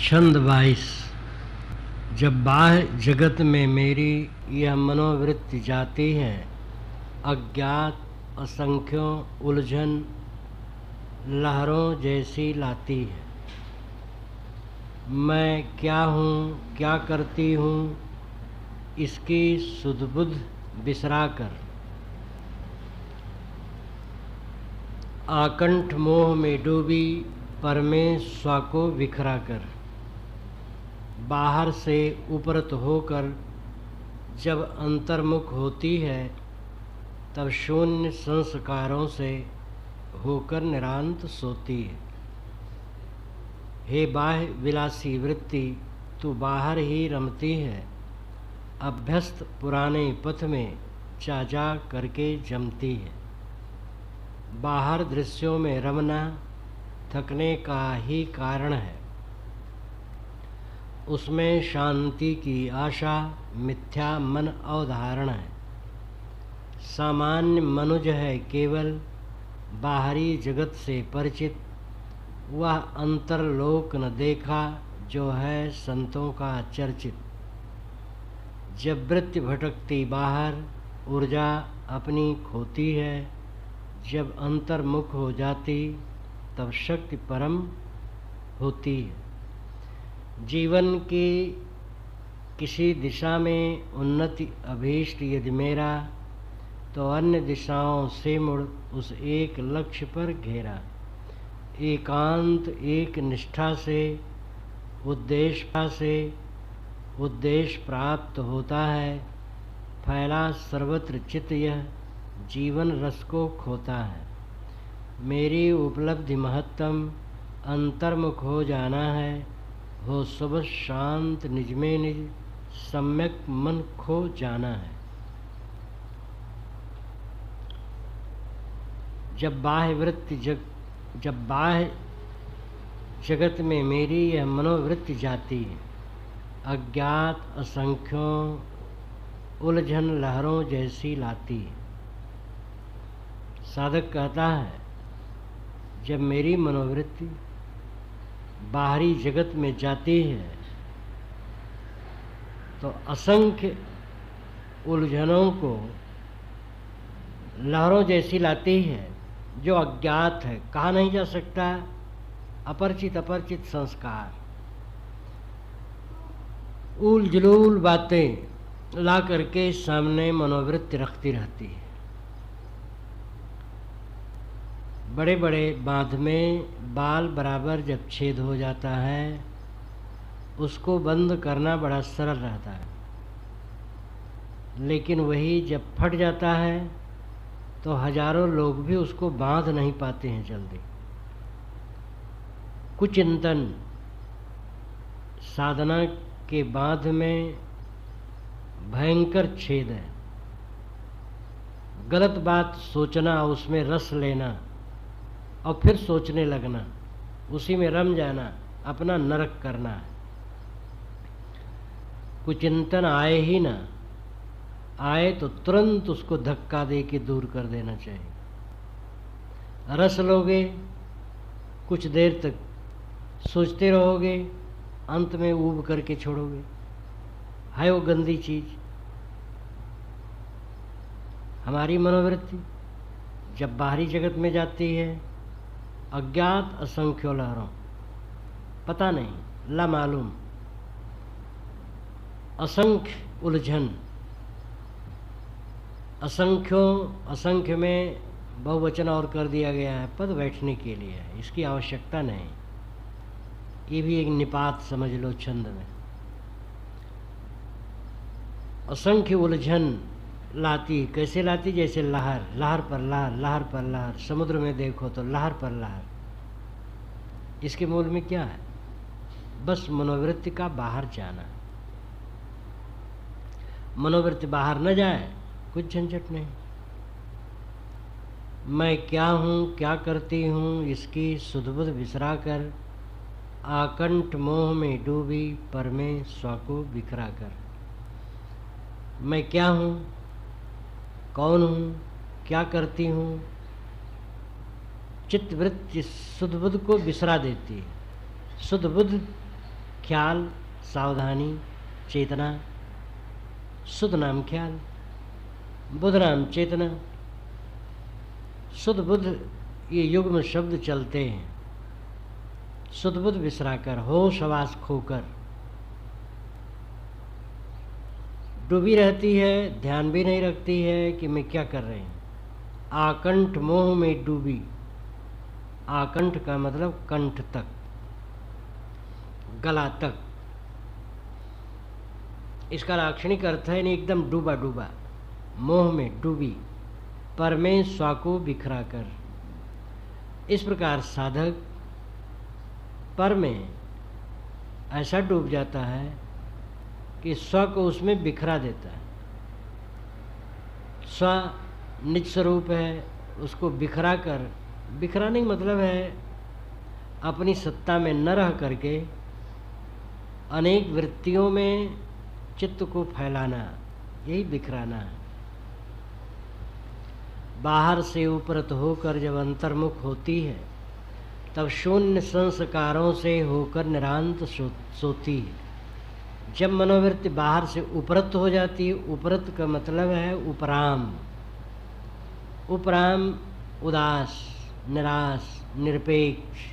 छंद 22। जब बाह्य जगत में मेरी यह मनोवृत्ति जाती है, अज्ञात असंख्यों उलझन लहरों जैसी लाती है। मैं क्या हूँ, क्या करती हूँ, इसकी सुध बुध बिसरा कर आकंठ मोह में डूबी पर में स्व को बिखरा कर, बाहर से उपरत होकर जब अंतर्मुख होती है, तब शून्य संस्कारों से होकर निरांत सोती है। हे बाह्य विलासी वृत्ति, तू बाहर ही रमती है, अभ्यस्त पुराने पथ में जा जा करके जमती है। बाहर दृश्यों में रमना थकने का ही कारण है, उसमें शांति की आशा मिथ्या मन अवधारण है। सामान्य मनुज है केवल बाहरी जगत से परिचित, वह अंतरलोक न देखा जो है संतों का चर्चित। जब वृत्ति भटकती बाहर ऊर्जा अपनी खोती है, जब अंतर्मुख हो जाती तब शक्ति परम होती है। जीवन की किसी दिशा में उन्नति अभीष्ट यदि मेरा, तो अन्य दिशाओं से मुड़ उस एक लक्ष्य पर घेरा। एकांत एक निष्ठा से उद्देश्य प्राप्त होता है, फैला सर्वत्र चित्त यह जीवन रस को खोता है। मेरी उपलब्धि महत्तम अंतर्मुख हो जाना है, हो सुबह शांत निज में निज सम्यक मन खो जाना है। जब बाह्य जगत में मेरी यह मनोवृत्ति जाती है, अज्ञात असंख्यों उलझन लहरों जैसी लाती है। साधक कहता है, जब मेरी मनोवृत्ति बाहरी जगत में जाती है तो असंख्य उलझनों को लहरों जैसी लाती है, जो अज्ञात है, कहा नहीं जा सकता। अपरिचित संस्कार, ऊल जलूल बातें ला करके सामने मनोवृत्ति रखती रहती है। बड़े बड़े बांध में बाल बराबर जब छेद हो जाता है, उसको बंद करना बड़ा सरल रहता है, लेकिन वही जब फट जाता है तो हजारों लोग भी उसको बांध नहीं पाते हैं जल्दी। कुचिंतन साधना के बांध में भयंकर छेद है। गलत बात सोचना, उसमें रस लेना और फिर सोचने लगना, उसी में रम जाना, अपना नरक करना है। कुचिंतन आए ही ना आए तो तुरंत उसको धक्का दे के दूर कर देना चाहिए। रस लोगे, कुछ देर तक सोचते रहोगे, अंत में ऊब करके छोड़ोगे। है वो गंदी चीज। हमारी मनोवृत्ति जब बाहरी जगत में जाती है, अज्ञात असंख्यों लहरों, पता नहीं, ला मालूम, असंख्य उलझन। असंख्य में बहुवचन और कर दिया गया है, पद बैठने के लिए है, इसकी आवश्यकता नहीं। ये भी एक निपात समझ लो छंद में। असंख्य उलझन लाती, कैसे लाती? जैसे लहर, लहर पर लहर, लहर पर लहर। समुद्र में देखो तो लहर पर लहर। इसके मूल में क्या है? बस मनोवृत्ति का बाहर जाना। मनोवृत्ति बाहर न जाए, कुछ झंझट नहीं। मैं क्या हूँ, क्या करती हूँ, इसकी सुध बुध बिसरा कर आकंठ मोह में डूबी पर में स्व को बिखरा कर। मैं क्या हूँ, कौन हूँ, क्या करती हूँ, चित्तवृत्ति सुध बुध को बिसरा देती है। सुध बुध ख्याल, सावधानी, चेतना। सुध नाम ख्याल, बुध नाम चेतना। सुध बुध ये युग्म शब्द चलते हैं। सुध बुध विसराकर, होश हवास खोकर डूबी रहती है, ध्यान भी नहीं रखती है कि मैं क्या कर रही हूँ। आकंठ मोह में डूबी। आकंठ का मतलब कंठ तक, गला तक। इसका लाक्षणिक अर्थ है नहीं एकदम डूबा डूबा, मोह में डूबी, पर में स्व को बिखरा कर। इस प्रकार साधक पर में ऐसा डूब जाता है कि स्व को उसमें बिखरा देता है। स्व निज स्वरूप है, उसको बिखरा कर, बिखराने का मतलब है अपनी सत्ता में न रह करके अनेक वृत्तियों में चित्त को फैलाना, यही बिखराना है। बाहर से उपरत होकर जब अंतर्मुख होती है तब शून्य संस्कारों से होकर निरांत सोती है। जब मनोवृत्ति बाहर से उपरत हो जाती है, उपरत का मतलब है उपराम। उपराम उदास, निराश, निरपेक्ष।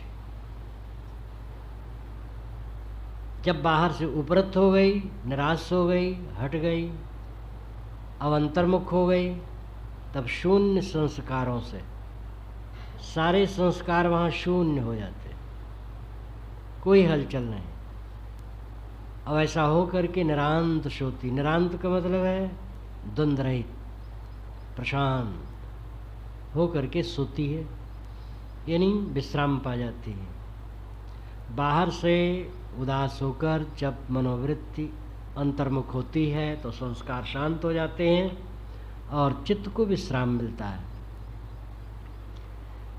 जब बाहर से उपरत हो गई, निराश हो गई, हट गई, अब अंतर्मुख हो गई, तब शून्य संस्कारों से सारे संस्कार वहाँ शून्य हो जाते, कोई हलचल नहीं। अब ऐसा हो करके निरांत सोती। निरांत का मतलब है द्वंद्व रहित, प्रशांत हो करके सोती है, यानी विश्राम पा जाती है। बाहर से उदास होकर जब मनोवृत्ति अंतर्मुख होती है तो संस्कार शांत हो जाते हैं और चित्त को विश्राम मिलता है।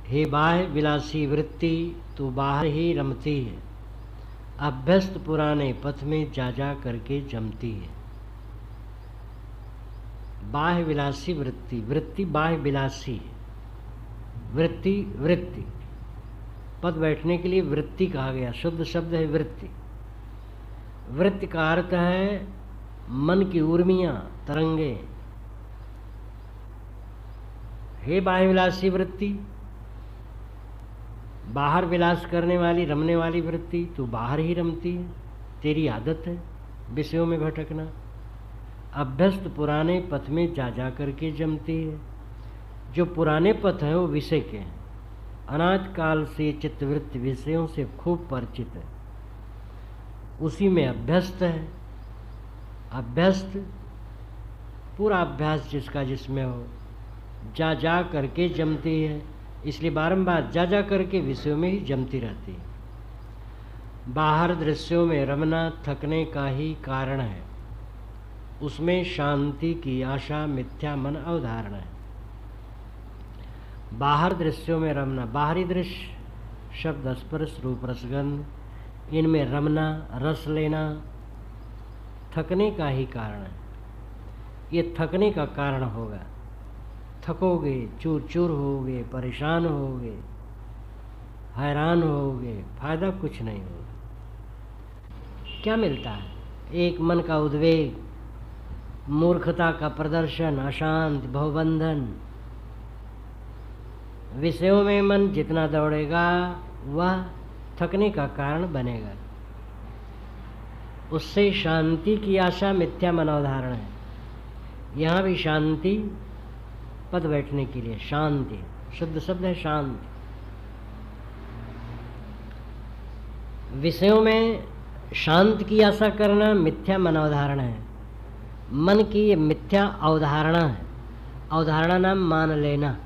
हे बाह्य विलासी वृत्ति, तू बाहर ही रमती है, अभ्यस्त पुराने पथ में जा जा करके जमती है। बाह्य विलासी वृत्ति, वृत्ति बाह्य विलासी है। वृत्ति वृत्ति, पद बैठने के लिए वृत्ति कहा गया, शुद्ध शब्द है वृत्ति। वृत्ति का अर्थ है मन की उर्मियां, तरंगे। हे बाह्य विलासी वृत्ति, बाहर विलास करने वाली, रमने वाली वृत्ति, तू बाहर ही रमती है, तेरी आदत है विषयों में भटकना। अभ्यस्त पुराने पथ में जा जा करके जमती है। जो पुराने पथ हैं वो विषय के हैं। अनाज काल से चित्तवृत्ति विषयों से खूब परिचित है, उसी में अभ्यस्त है। अभ्यस्त पूरा अभ्यास जिसका जिसमें हो, जा जा करके जमती है, इसलिए बारंबार जा जा करके विषयों में ही जमती रहती है। बाहर दृश्यों में रमना थकने का ही कारण है, उसमें शांति की आशा मिथ्या मन अवधारणा है। बाहर दृश्यों में रमना, बाहरी दृश्य शब्द स्पर्श रूप रसगंध, इनमें रमना, रस लेना थकने का ही कारण है। ये थकने का कारण होगा, थकोगे, चूर चूर होगे, परेशान होगे, हैरान होगे, फायदा कुछ नहीं होगा। क्या मिलता है? एक मन का उद्वेग, मूर्खता का प्रदर्शन, अशांत, भवबंधन। विषयों में मन जितना दौड़ेगा वह थकने का कारण बनेगा। उससे शांति की आशा मिथ्या मनोधारण है। यहाँ भी शांति पद बैठने के लिए, शांति शुद्ध शब्द है शांति। विषयों में शांत की आशा करना मिथ्या मनोधारण है। मन की ये मिथ्या अवधारणा है। अवधारणा नाम मान लेना,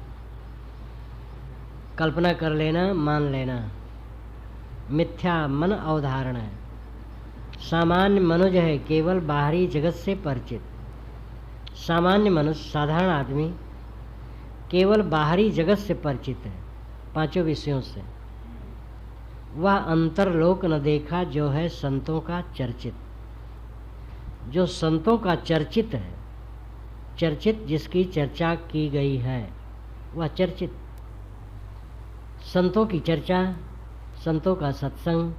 कल्पना कर लेना, मान लेना, मिथ्या मन अवधारणा है। सामान्य मनुष्य है केवल बाहरी जगत से परिचित। सामान्य मनुष्य, साधारण आदमी केवल बाहरी जगत से परिचित है, पांचों विषयों से। वह अंतरलोक न देखा जो है संतों का चर्चित। जो संतों का चर्चित है, चर्चित जिसकी चर्चा की गई है वह चर्चित। संतों की चर्चा, संतों का सत्संग,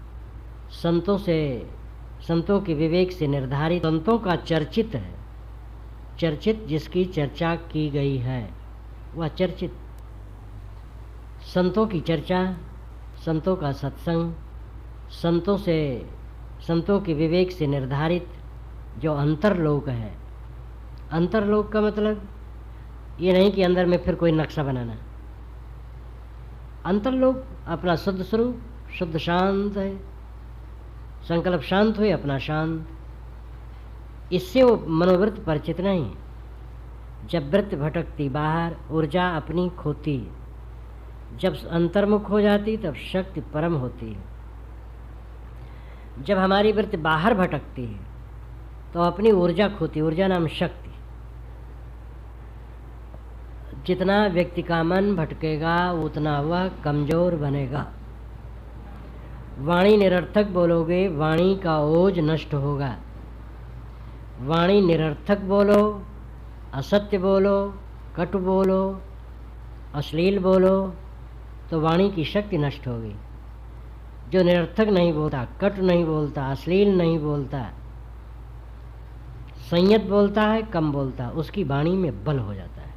संतों के विवेक से निर्धारित, संतों का चर्चित है। चर्चित जिसकी चर्चा की गई है वह चर्चित। संतों की चर्चा, संतों का सत्संग, संतों के विवेक से निर्धारित जो अंतरलोक है। अंतरलोक का मतलब ये नहीं कि अंदर में फिर कोई नक्शा बनाना। अंतरलोक अपना शुद्ध स्वरूप, शुद्ध शांत है। संकल्प शांत हुए अपना शांत, इससे वो मनोवृत्ति परिचित नहीं। जब वृत्ति भटकती बाहर, ऊर्जा अपनी खोती। जब अंतर्मुख हो जाती तब शक्ति परम होती है। जब हमारी वृत्ति बाहर भटकती है तो अपनी ऊर्जा खोती। ऊर्जा नाम शक्ति। जितना व्यक्ति का मन भटकेगा उतना वह कमजोर बनेगा। वाणी निरर्थक बोलोगे, वाणी का ओज नष्ट होगा। वाणी निरर्थक बोलो, असत्य बोलो, कटु बोलो, अश्लील बोलो तो वाणी की शक्ति नष्ट होगी। जो निरर्थक नहीं बोलता, कटु नहीं बोलता, अश्लील नहीं बोलता, संयत बोलता है, कम बोलता, उसकी वाणी में बल हो जाता है।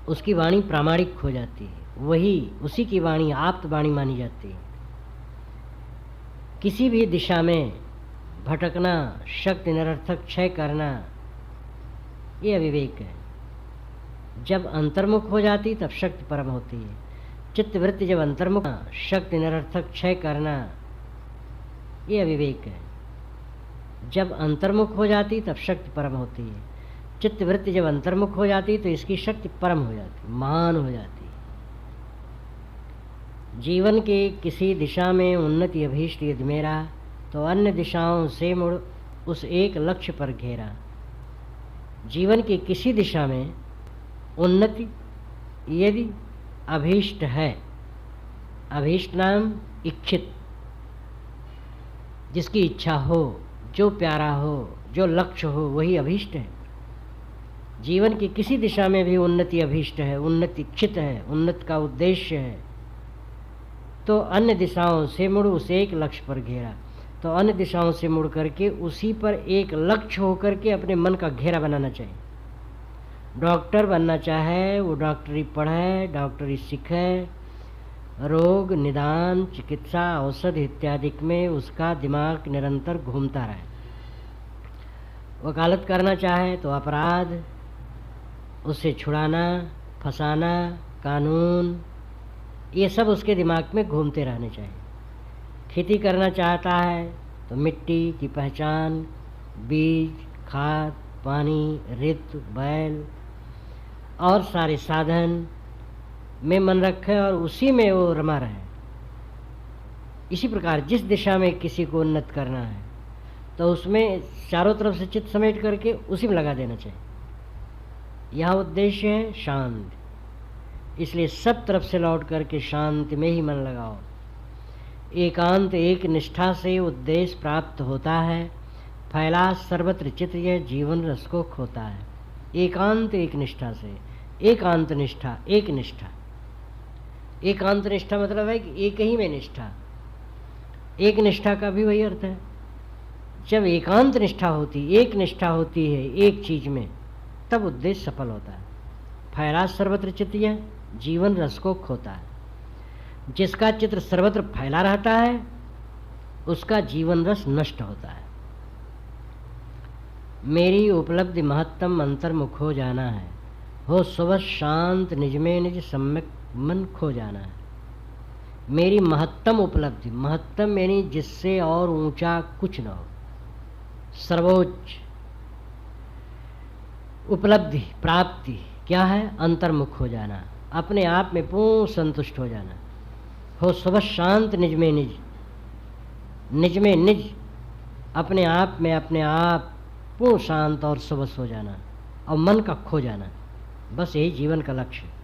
उसकी वाणी प्रामाणिक हो जाती है। उसी की वाणी आप्त वाणी मानी जाती है। किसी भी दिशा में भटकना, शक्ति निरर्थक क्षय करना, ये अविवेक है। जब अंतर्मुख हो जाती तब शक्ति परम होती है। चित्त वृत्ति जब अंतर्मुख, शक्ति निरर्थक क्षय करना, ये अविवेक है। जब अंतर्मुख हो जाती तब शक्ति परम होती है। चित्त वृत्ति जब अंतर्मुख हो जाती तो इसकी शक्ति परम हो जाती, महान हो जाती। जीवन के किसी दिशा में उन्नति अभीष्ट यदि मेरा, तो अन्य दिशाओं से मुड़ उस एक लक्ष्य पर घेरा। जीवन की किसी दिशा में उन्नति यदि अभीष्ट है, अभीष्ट नाम इच्छित, जिसकी इच्छा हो, जो प्यारा हो, जो लक्ष्य हो, वही अभीष्ट है। जीवन की किसी दिशा में भी उन्नति अभीष्ट है, उन्नति इच्छित है, उन्नति का उद्देश्य है, तो अन्य दिशाओं से मुड़ उस एक लक्ष्य पर घेरा। तो अन्य दिशाओं से मुड़ करके उसी पर एक लक्ष्य होकर के अपने मन का घेरा बनाना चाहिए। डॉक्टर बनना चाहे वो डॉक्टरी पढ़े, डॉक्टरी सीखे, रोग निदान, चिकित्सा, औषधि इत्यादि में उसका दिमाग निरंतर घूमता रहे। वकालत करना चाहे तो अपराध, उससे छुड़ाना, फंसाना, कानून, ये सब उसके दिमाग में घूमते रहने चाहिए। खेती करना चाहता है तो मिट्टी की पहचान, बीज, खाद, पानी, ऋतु, बैल और सारे साधन में मन रखे और उसी में वो रमा रहे। इसी प्रकार जिस दिशा में किसी को उन्नत करना है तो उसमें चारों तरफ से चित्त समेट करके उसी में लगा देना चाहिए। यह उद्देश्य है शांति। इसलिए सब तरफ से लौट करके शांति में ही मन लगाओ। एकांत एक निष्ठा से उद्देश्य प्राप्त होता है। फैला सर्वत्र चित्त यह जीवन रस को खोता है। एकांत एक निष्ठा से, एकांत निष्ठा, एक निष्ठा। एकांत निष्ठा मतलब है कि एक ही में निष्ठा। एक निष्ठा का भी वही अर्थ है। जब एकांत निष्ठा होती, एक निष्ठा होती है एक चीज में, तब उद्देश्य सफल होता है। फैला सर्वत्र चित्त यह जीवन रस को खोता है। जिसका चित्र सर्वत्र फैला रहता है उसका जीवन रस नष्ट होता है। मेरी उपलब्धि महत्तम अंतर्मुख हो जाना है। हो सुबह शांत निज में निज सम्यक मन खो जाना है। मेरी महत्तम उपलब्धि, महत्तम यानी जिससे और ऊंचा कुछ न हो, सर्वोच्च उपलब्धि प्राप्ति क्या है? अंतर्मुख हो जाना, अपने आप में पूर्ण संतुष्ट हो जाना। हो सुबह शांत निज में निज, निज में निज, अपने आप में अपने आप पूर्ण शांत और सुबह हो जाना और मन का खो जाना। बस यही जीवन का लक्ष्य है।